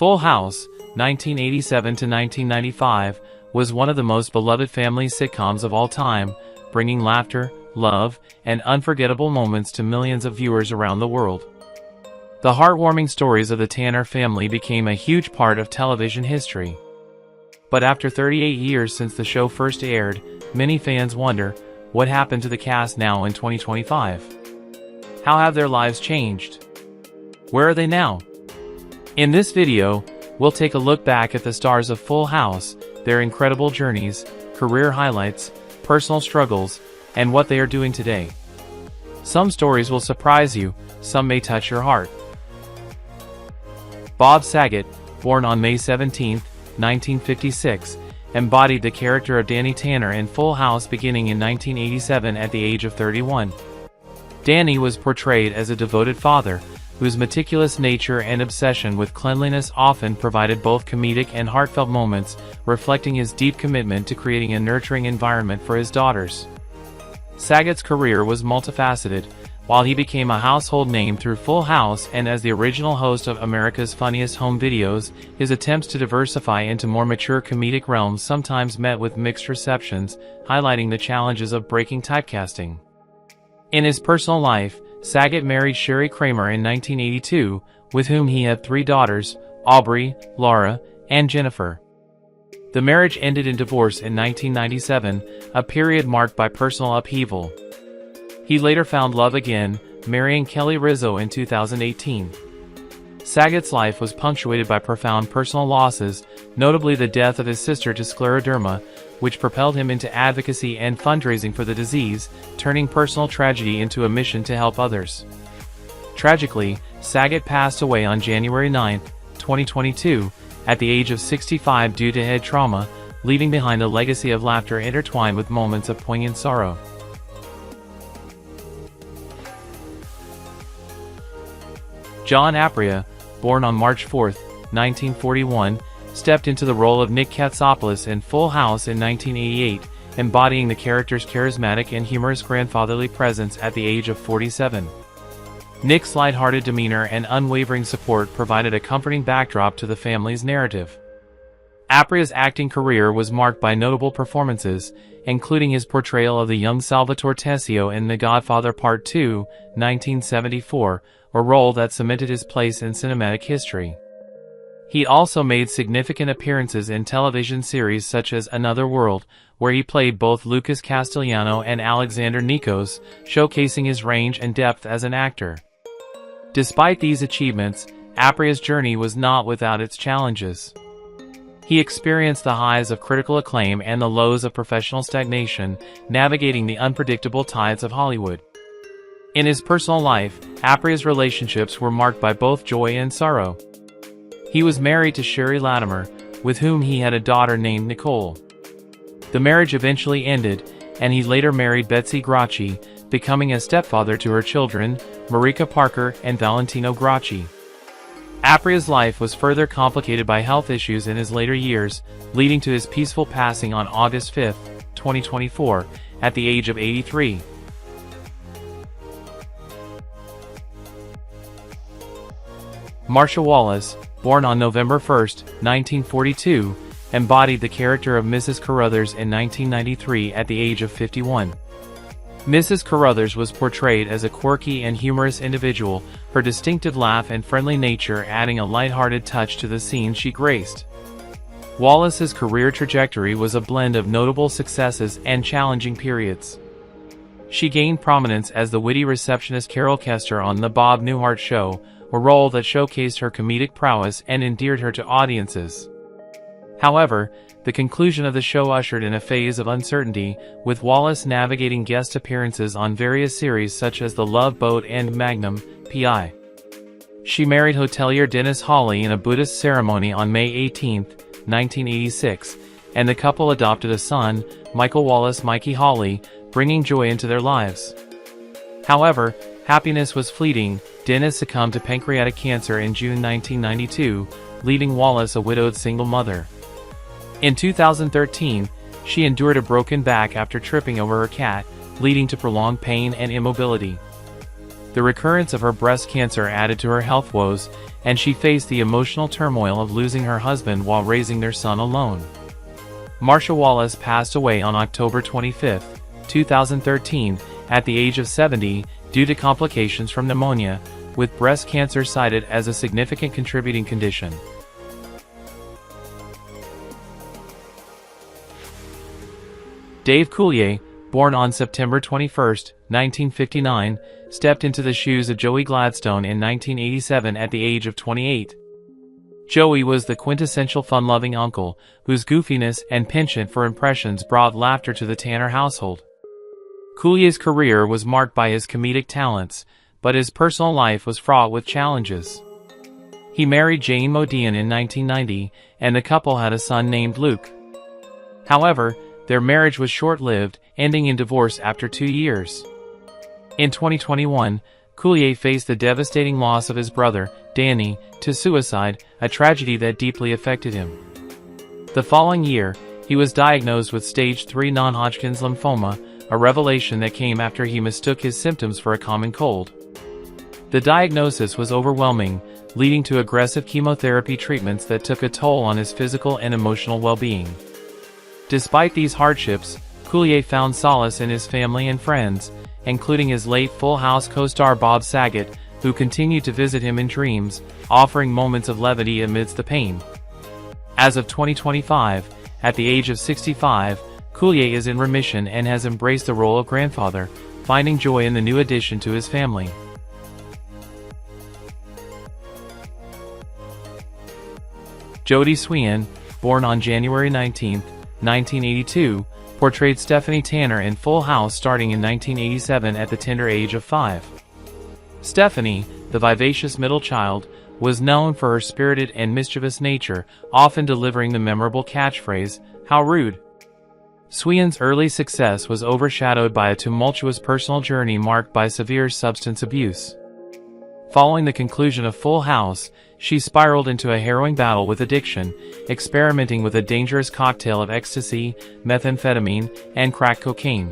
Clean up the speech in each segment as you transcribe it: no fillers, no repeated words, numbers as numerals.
Full House, 1987 to 1995, was one of the most beloved family sitcoms of all time, bringing laughter, love, and unforgettable moments to millions of viewers around the world. The heartwarming stories of the Tanner family became a huge part of television history. But after 38 years since the show first aired, many fans wonder, what happened to the cast now in 2025? How have their lives changed? Where are they now? In this video, we'll take a look back at the stars of Full House, their incredible journeys, career highlights, personal struggles, and what they are doing today. Some stories will surprise you, some may touch your heart. Bob Saget, born on May 17, 1956, embodied the character of Danny Tanner in Full House beginning in 1987 at the age of 31. Danny was portrayed as a devoted father, whose meticulous nature and obsession with cleanliness often provided both comedic and heartfelt moments, reflecting his deep commitment to creating a nurturing environment for his daughters. Saget's career was multifaceted. While he became a household name through Full House and as the original host of America's Funniest Home Videos, his attempts to diversify into more mature comedic realms sometimes met with mixed receptions, highlighting the challenges of breaking typecasting. In his personal life, Saget married Sherry Kramer in 1982, with whom he had 3 daughters, Aubrey, Laura, and Jennifer. The marriage ended in divorce in 1997, a period marked by personal upheaval. He later found love again, marrying Kelly Rizzo in 2018. Saget's life was punctuated by profound personal losses, notably the death of his sister to scleroderma, which propelled him into advocacy and fundraising for the disease, turning personal tragedy into a mission to help others. Tragically, Saget passed away on January 9, 2022, at the age of 65 due to head trauma, leaving behind a legacy of laughter intertwined with moments of poignant sorrow. John Aprea, born on March 4, 1941, stepped into the role of Nick Katsopoulos in Full House in 1988, embodying the character's charismatic and humorous grandfatherly presence at the age of 47. Nick's lighthearted demeanor and unwavering support provided a comforting backdrop to the family's narrative. Aprea's acting career was marked by notable performances, including his portrayal of the young Salvatore Tessio in The Godfather Part 2, 1974, a role that cemented his place in cinematic history. He also made significant appearances in television series such as Another World, where he played both Lucas Castellano and Alexander Nikos, showcasing his range and depth as an actor. Despite these achievements, Aprea's journey was not without its challenges. He experienced the highs of critical acclaim and the lows of professional stagnation, navigating the unpredictable tides of Hollywood. In his personal life, Aprea's relationships were marked by both joy and sorrow. He was married to Sherry Latimer, with whom he had a daughter named Nicole. The marriage eventually ended, and he later married Betsy Gracchi, becoming a stepfather to her children, Marika Parker and Valentino Gracchi. Aprea's life was further complicated by health issues in his later years, leading to his peaceful passing on August 5, 2024, at the age of 83. Marcia Wallace, born on November 1, 1942, embodied the character of Mrs. Carruthers in 1993 at the age of 51. Mrs. Carruthers was portrayed as a quirky and humorous individual, her distinctive laugh and friendly nature adding a lighthearted touch to the scenes she graced. Wallace's career trajectory was a blend of notable successes and challenging periods. She gained prominence as the witty receptionist Carol Kester on The Bob Newhart Show, a role that showcased her comedic prowess and endeared her to audiences. However, the conclusion of the show ushered in a phase of uncertainty, with Wallace navigating guest appearances on various series such as The Love Boat and Magnum, P.I. She married hotelier Dennis Hawley in a Buddhist ceremony on May 18, 1986, and the couple adopted a son, Michael Wallace Mikey Hawley, bringing joy into their lives. However, happiness was fleeting. Dennis succumbed to pancreatic cancer in June 1992, leaving Wallace a widowed single mother. In 2013, she endured a broken back after tripping over her cat, leading to prolonged pain and immobility. The recurrence of her breast cancer added to her health woes, and she faced the emotional turmoil of losing her husband while raising their son alone. Marcia Wallace passed away on October 25, 2013, at the age of 70, due to complications from pneumonia, with breast cancer cited as a significant contributing condition. Dave Coulier, born on September 21, 1959, stepped into the shoes of Joey Gladstone in 1987 at the age of 28. Joey was the quintessential fun-loving uncle, whose goofiness and penchant for impressions brought laughter to the Tanner household. Coulier's career was marked by his comedic talents, but his personal life was fraught with challenges. He married Jane Modian in 1990, and the couple had a son named Luke. However, their marriage was short-lived, ending in divorce after 2 years. In 2021, Coulier faced the devastating loss of his brother, Danny, to suicide, a tragedy that deeply affected him. The following year, he was diagnosed with stage 3 non-Hodgkin's lymphoma, a revelation that came after he mistook his symptoms for a common cold. The diagnosis was overwhelming, leading to aggressive chemotherapy treatments that took a toll on his physical and emotional well-being. Despite these hardships, Coulier found solace in his family and friends, including his late Full House co-star Bob Saget, who continued to visit him in dreams, offering moments of levity amidst the pain. As of 2025, at the age of 65, Coulier is in remission and has embraced the role of grandfather, finding joy in the new addition to his family. Jodie Sweetin, born on January 19, 1982, portrayed Stephanie Tanner in Full House starting in 1987 at the tender age of 5. Stephanie, the vivacious middle child, was known for her spirited and mischievous nature, often delivering the memorable catchphrase, "How rude." Sweetin's early success was overshadowed by a tumultuous personal journey marked by severe substance abuse. Following the conclusion of Full House, she spiraled into a harrowing battle with addiction, experimenting with a dangerous cocktail of ecstasy, methamphetamine, and crack cocaine.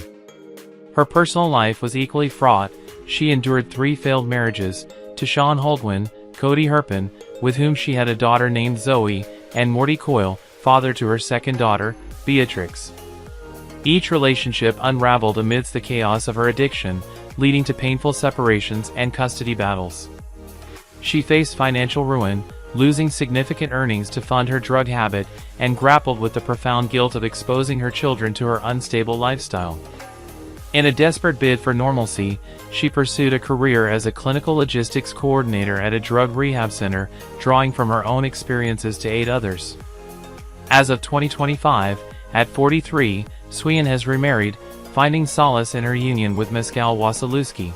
Her personal life was equally fraught. She endured 3 failed marriages, to Sean Holdwyn, Cody Herpin, with whom she had a daughter named Zoe, and Morty Coyle, father to her second daughter, Beatrix. Each relationship unraveled amidst the chaos of her addiction, leading to painful separations and custody battles. She faced financial ruin, losing significant earnings to fund her drug habit, and grappled with the profound guilt of exposing her children to her unstable lifestyle. In a desperate bid for normalcy, she pursued a career as a clinical logistics coordinator at a drug rehab center, drawing from her own experiences to aid others. As of 2025, at 43, Sweetin has remarried, finding solace in her union with Mescal Wasilewski.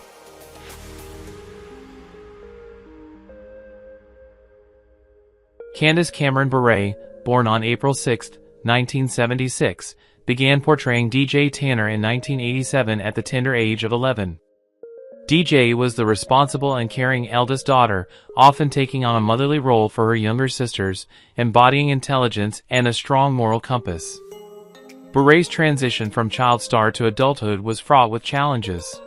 Candace Cameron Bure, born on April 6, 1976, began portraying DJ Tanner in 1987 at the tender age of 11. DJ was the responsible and caring eldest daughter, often taking on a motherly role for her younger sisters, embodying intelligence and a strong moral compass. Bure's transition from child star to adulthood was fraught with challenges.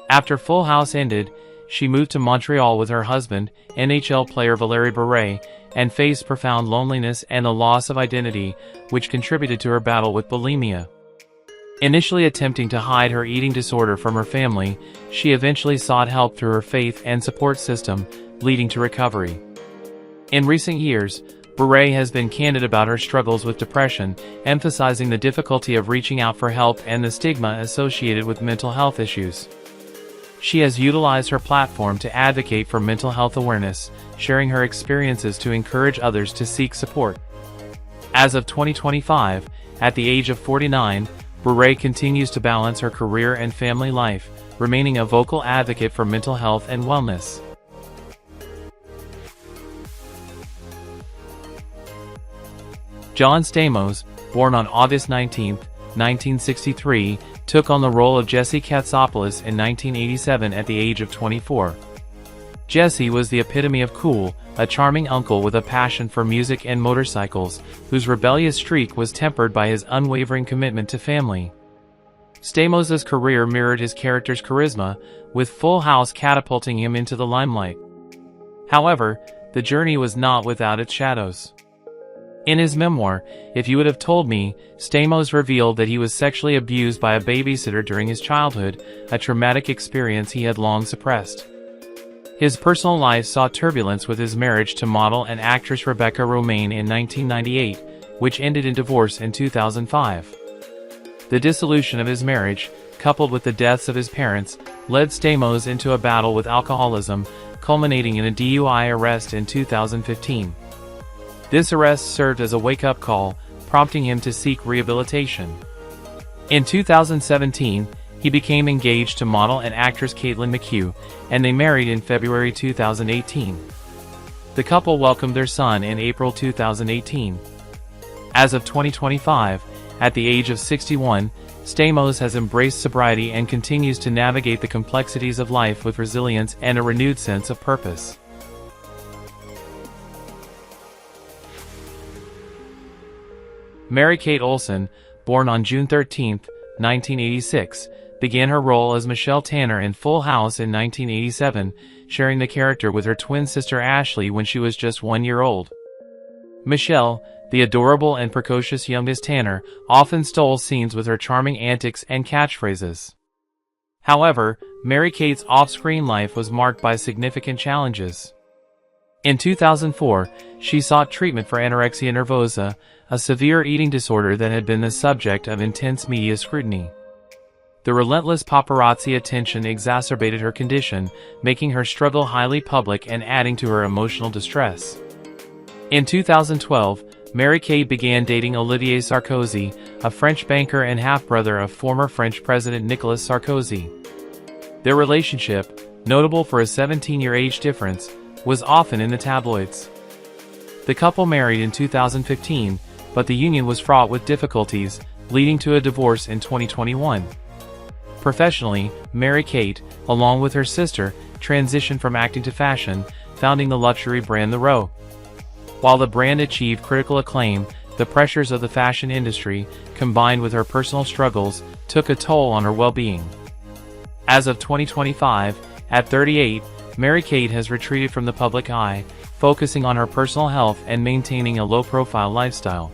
After Full House ended, she moved to Montreal with her husband, NHL player Valérie Bure, and faced profound loneliness and a loss of identity, which contributed to her battle with bulimia. Initially attempting to hide her eating disorder from her family, she eventually sought help through her faith and support system, leading to recovery. In recent years, Bure has been candid about her struggles with depression, emphasizing the difficulty of reaching out for help and the stigma associated with mental health issues. She has utilized her platform to advocate for mental health awareness, sharing her experiences to encourage others to seek support. As of 2025, at the age of 49, Bure continues to balance her career and family life, remaining a vocal advocate for mental health and wellness. John Stamos, born on August 19, 1963, took on the role of Jesse Katsopoulos in 1987 at the age of 24. Jesse was the epitome of cool, a charming uncle with a passion for music and motorcycles, whose rebellious streak was tempered by his unwavering commitment to family. Stamos' career mirrored his character's charisma, with Full House catapulting him into the limelight. However, the journey was not without its shadows. In his memoir, If You Would Have Told Me, Stamos revealed that he was sexually abused by a babysitter during his childhood, a traumatic experience he had long suppressed. His personal life saw turbulence with his marriage to model and actress Rebecca Romijn in 1998, which ended in divorce in 2005. The dissolution of his marriage, coupled with the deaths of his parents, led Stamos into a battle with alcoholism, culminating in a DUI arrest in 2015. This arrest served as a wake-up call, prompting him to seek rehabilitation. In 2017, he became engaged to model and actress Caitlin McHugh, and they married in February 2018. The couple welcomed their son in April 2018. As of 2025, at the age of 61, Stamos has embraced sobriety and continues to navigate the complexities of life with resilience and a renewed sense of purpose. Mary-Kate Olsen, born on June 13, 1986, began her role as Michelle Tanner in Full House in 1987, sharing the character with her twin sister Ashley when she was just 1 year old. Michelle, the adorable and precocious young Miss Tanner, often stole scenes with her charming antics and catchphrases. However, Mary-Kate's off-screen life was marked by significant challenges. In 2004, she sought treatment for anorexia nervosa, a severe eating disorder that had been the subject of intense media scrutiny. The relentless paparazzi attention exacerbated her condition, making her struggle highly public and adding to her emotional distress. In 2012, Mary-Kate began dating Olivier Sarkozy, a French banker and half-brother of former French President Nicolas Sarkozy. Their relationship, notable for a 17-year age difference, was often in the tabloids. The couple married in 2015, but the union was fraught with difficulties, leading to a divorce in 2021. Professionally, Mary-Kate, along with her sister, transitioned from acting to fashion, founding the luxury brand The Row. While the brand achieved critical acclaim, the pressures of the fashion industry, combined with her personal struggles, took a toll on her well-being. As of 2025, at 38, Mary-Kate has retreated from the public eye, focusing on her personal health and maintaining a low-profile lifestyle.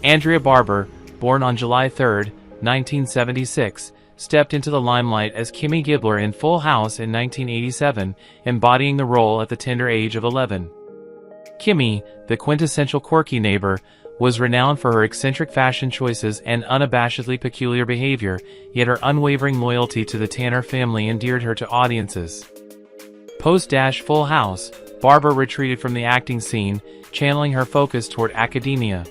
Andrea Barber, born on July 3, 1976, stepped into the limelight as Kimmy Gibbler in Full House in 1987, embodying the role at the tender age of 11. Kimmy, the quintessential quirky neighbor, was renowned for her eccentric fashion choices and unabashedly peculiar behavior, yet her unwavering loyalty to the Tanner family endeared her to audiences. Post-Full House, Barber retreated from the acting scene, channeling her focus toward academia.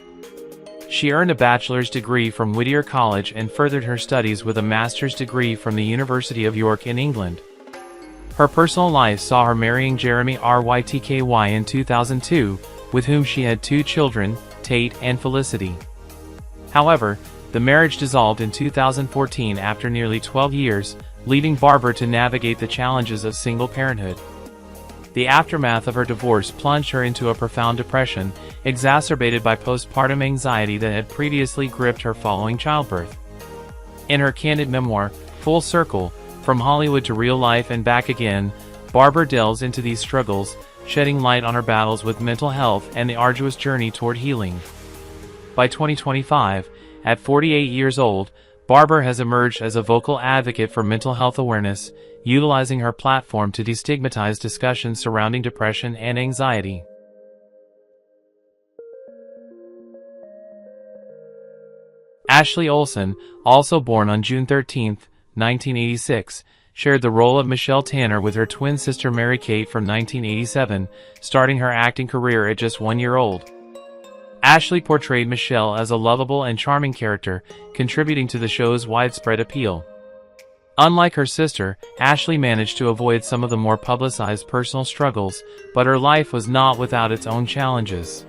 She earned a bachelor's degree from Whittier College and furthered her studies with a master's degree from the University of York in England. Her personal life saw her marrying Jeremy Rytky in 2002, with whom she had 2 children, Tate and Felicity. However, the marriage dissolved in 2014 after nearly 12 years, leaving Barber to navigate the challenges of single parenthood. The aftermath of her divorce plunged her into a profound depression, exacerbated by postpartum anxiety that had previously gripped her following childbirth. In her candid memoir, Full Circle, From Hollywood to Real Life and Back Again, Barber delves into these struggles, shedding light on her battles with mental health and the arduous journey toward healing. By 2025, at 48 years old, Barber has emerged as a vocal advocate for mental health awareness, utilizing her platform to destigmatize discussions surrounding depression and anxiety. Ashley Olsen, also born on June 13, 1986, shared the role of Michelle Tanner with her twin sister Mary-Kate from 1987, starting her acting career at just 1 year old. Ashley portrayed Michelle as a lovable and charming character, contributing to the show's widespread appeal. Unlike her sister, Ashley managed to avoid some of the more publicized personal struggles, but her life was not without its own challenges.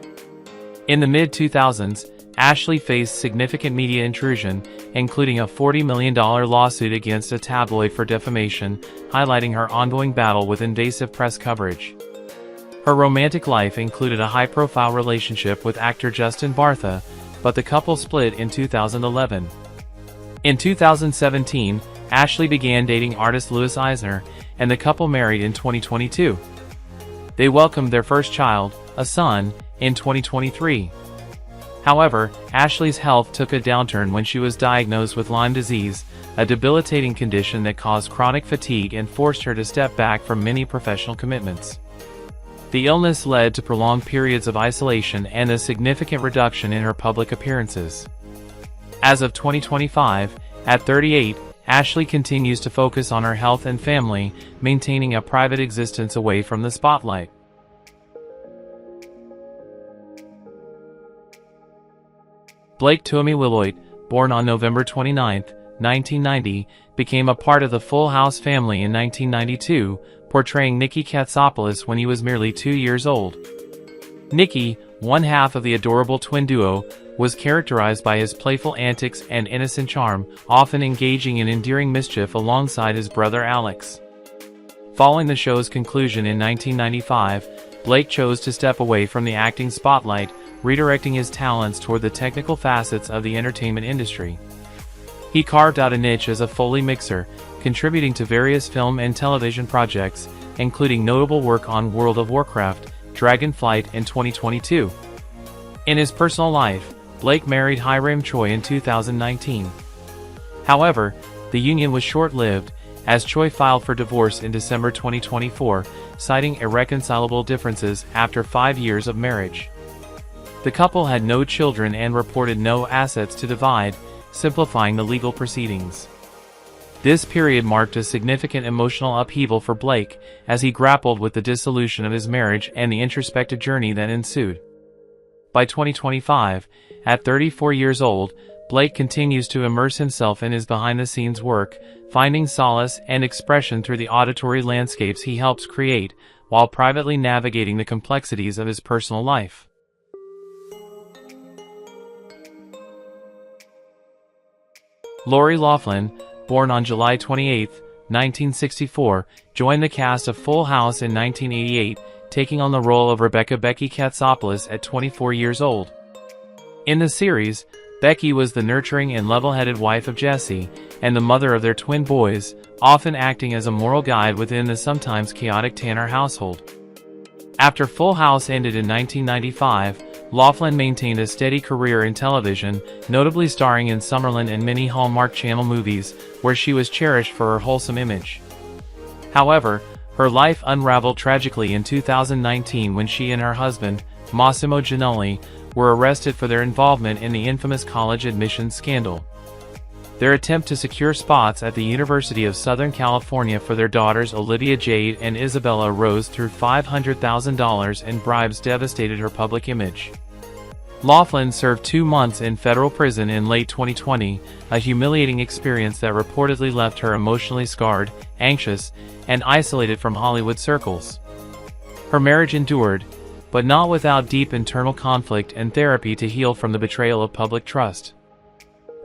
In the mid-2000s, Ashley faced significant media intrusion, including a $40 million lawsuit against a tabloid for defamation, highlighting her ongoing battle with invasive press coverage. Her romantic life included a high-profile relationship with actor Justin Bartha, but the couple split in 2011. In 2017, Ashley began dating artist Louis Eisner, and the couple married in 2022. They welcomed their first child, a son, in 2023. However, Ashley's health took a downturn when she was diagnosed with Lyme disease, a debilitating condition that caused chronic fatigue and forced her to step back from many professional commitments. The illness led to prolonged periods of isolation and a significant reduction in her public appearances. As of 2025, at 38, Ashley continues to focus on her health and family, maintaining a private existence away from the spotlight. Blake Tuomy-Wilhoit, born on November 29, 1990, became a part of the Full House family in 1992, portraying Nicky Katsopoulos when he was merely 2 years old. Nicky, one half of the adorable twin duo, was characterized by his playful antics and innocent charm, often engaging in endearing mischief alongside his brother Alex. Following the show's conclusion in 1995, Blake chose to step away from the acting spotlight, redirecting his talents toward the technical facets of the entertainment industry. He carved out a niche as a Foley mixer, contributing to various film and television projects, including notable work on World of Warcraft, Dragonflight in 2022. In his personal life, Blake married Hiram Choi in 2019. However, the union was short-lived, as Choi filed for divorce in December 2024, citing irreconcilable differences after 5 years of marriage. The couple had no children and reported no assets to divide, simplifying the legal proceedings. This period marked a significant emotional upheaval for Blake, as he grappled with the dissolution of his marriage and the introspective journey that ensued. By 2025, at 34 years old, Blake continues to immerse himself in his behind-the-scenes work, finding solace and expression through the auditory landscapes he helps create, while privately navigating the complexities of his personal life. Loughlin, born on July 28, 1964, joined the cast of Full House in 1988, taking on the role of Rebecca "Becky" Katsopoulos at 24 years old. In the series, Becky was the nurturing and level-headed wife of Jesse, and the mother of their twin boys, often acting as a moral guide within the sometimes chaotic Tanner household. After Full House ended in 1995, Loughlin maintained a steady career in television, notably starring in Summerlin and many Hallmark Channel movies, where she was cherished for her wholesome image. However, her life unraveled tragically in 2019 when she and her husband, Massimo Giannulli, were arrested for their involvement in the infamous college admissions scandal. Their attempt to secure spots at the University of Southern California for their daughters Olivia Jade and Isabella rose through $500,000 in bribes devastated her public image. Loughlin served 2 months in federal prison in late 2020, a humiliating experience that reportedly left her emotionally scarred, anxious, and isolated from Hollywood circles. Her marriage endured, but not without deep internal conflict and therapy to heal from the betrayal of public trust.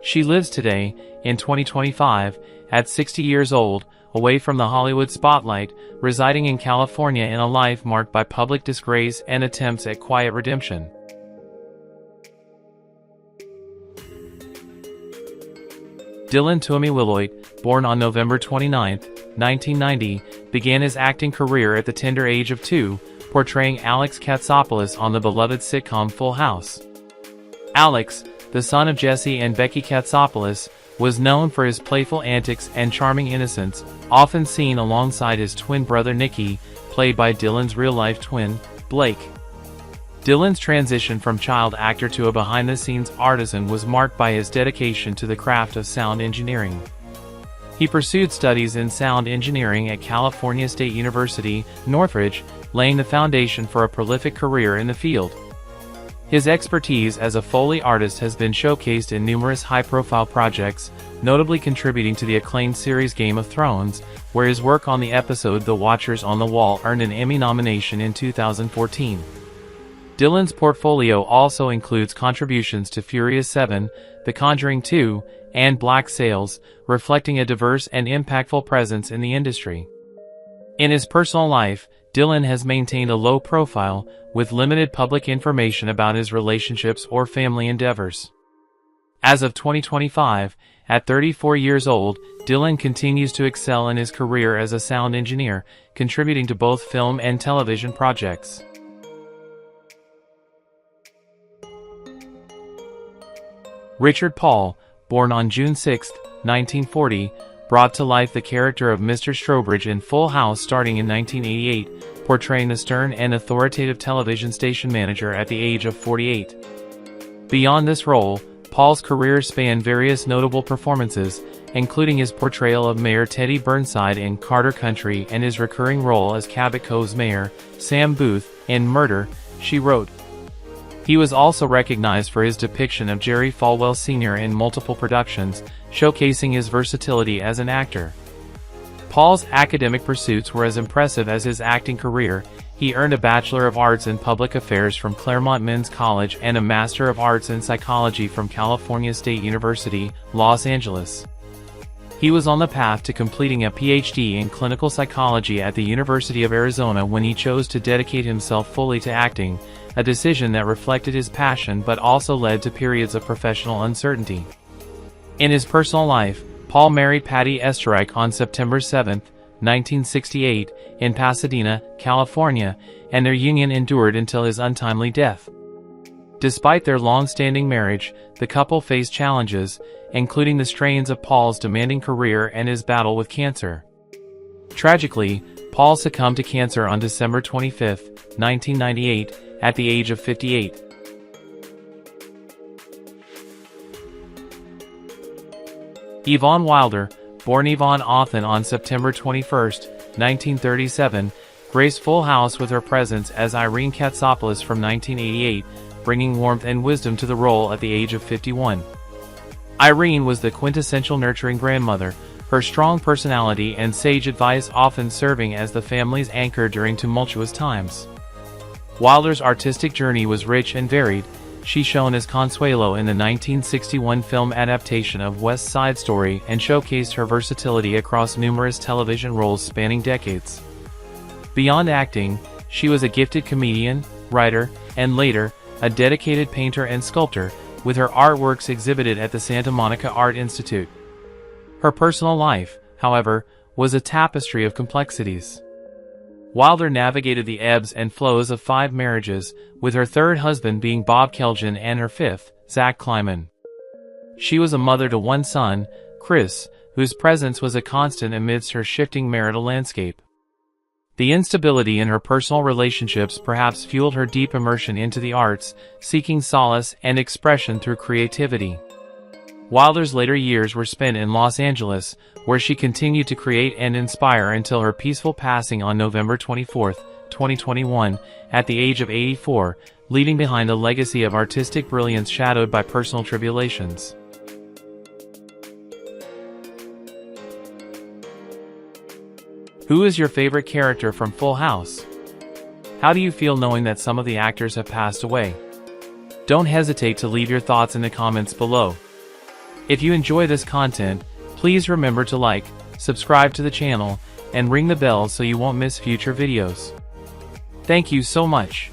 She lives today, in 2025, at 60 years old, away from the Hollywood spotlight, residing in California in a life marked by public disgrace and attempts at quiet redemption. Dylan Tuomy-Wilhoit, born on November 29, 1990, began his acting career at the tender age of 2, portraying Alex Katsopoulos on the beloved sitcom Full House. Alex, the son of Jesse and Becky Katsopoulos, was known for his playful antics and charming innocence, often seen alongside his twin brother Nicky, played by Dylan's real-life twin, Blake. Dylan's transition from child actor to a behind-the-scenes artisan was marked by his dedication to the craft of sound engineering. He pursued studies in sound engineering at California State University, Northridge, laying the foundation for a prolific career in the field. His expertise as a Foley artist has been showcased in numerous high-profile projects, notably contributing to the acclaimed series Game of Thrones, where his work on the episode The Watchers on the Wall earned an Emmy nomination in 2014. Dylan's portfolio also includes contributions to Furious 7, The Conjuring 2, and Black Sails, reflecting a diverse and impactful presence in the industry. In his personal life, Dylan has maintained a low profile, with limited public information about his relationships or family endeavors. As of 2025, at 34 years old, Dylan continues to excel in his career as a sound engineer, contributing to both film and television projects. Richard Paul, born on June 6, 1940, brought to life the character of Mr. Strobridge in Full House starting in 1988, portraying the stern and authoritative television station manager at the age of 48. Beyond this role, Paul's career spanned various notable performances, including his portrayal of Mayor Teddy Burnside in Carter Country and his recurring role as Cabot Cove's mayor, Sam Booth, in Murder, She Wrote. He was also recognized for his depiction of Jerry Falwell Sr. in multiple productions, showcasing his versatility as an actor. Paul's academic pursuits were as impressive as his acting career. He earned a Bachelor of Arts in Public Affairs from Claremont Men's College and a Master of Arts in Psychology from California State University, Los Angeles. He was on the path to completing a PhD in clinical psychology at the University of Arizona when he chose to dedicate himself fully to acting, a decision that reflected his passion but also led to periods of professional uncertainty. In his personal life, Paul married Patty Esterreich on September 7, 1968, in Pasadena, California, and their union endured until his untimely death. Despite their long-standing marriage, the couple faced challenges, including the strains of Paul's demanding career and his battle with cancer. Tragically, Paul succumbed to cancer on December 25, 1998, at the age of 58. Yvonne Wilder, born Yvonne Othen on September 21, 1937, graced Full House with her presence as Irene Katsopoulos from 1988, bringing warmth and wisdom to the role at the age of 51. Irene was the quintessential nurturing grandmother, her strong personality and sage advice often serving as the family's anchor during tumultuous times. Wilder's artistic journey was rich and varied. She shone as Consuelo in the 1961 film adaptation of West Side Story and showcased her versatility across numerous television roles spanning decades. Beyond acting, she was a gifted comedian, writer, and later, a dedicated painter and sculptor, with her artworks exhibited at the Santa Monica Art Institute. Her personal life, however, was a tapestry of complexities. Wilder navigated the ebbs and flows of 5 marriages, with her third husband being Bob Keljan and her fifth, Zach Kleiman. She was a mother to 1 son, Chris, whose presence was a constant amidst her shifting marital landscape. The instability in her personal relationships perhaps fueled her deep immersion into the arts, seeking solace and expression through creativity. Wilder's later years were spent in Los Angeles, where she continued to create and inspire until her peaceful passing on November 24, 2021, at the age of 84, leaving behind a legacy of artistic brilliance shadowed by personal tribulations. Who is your favorite character from Full House? How do you feel knowing that some of the actors have passed away? Don't hesitate to leave your thoughts in the comments below. If you enjoy this content, please remember to like, subscribe to the channel, and ring the bell so you won't miss future videos. Thank you so much.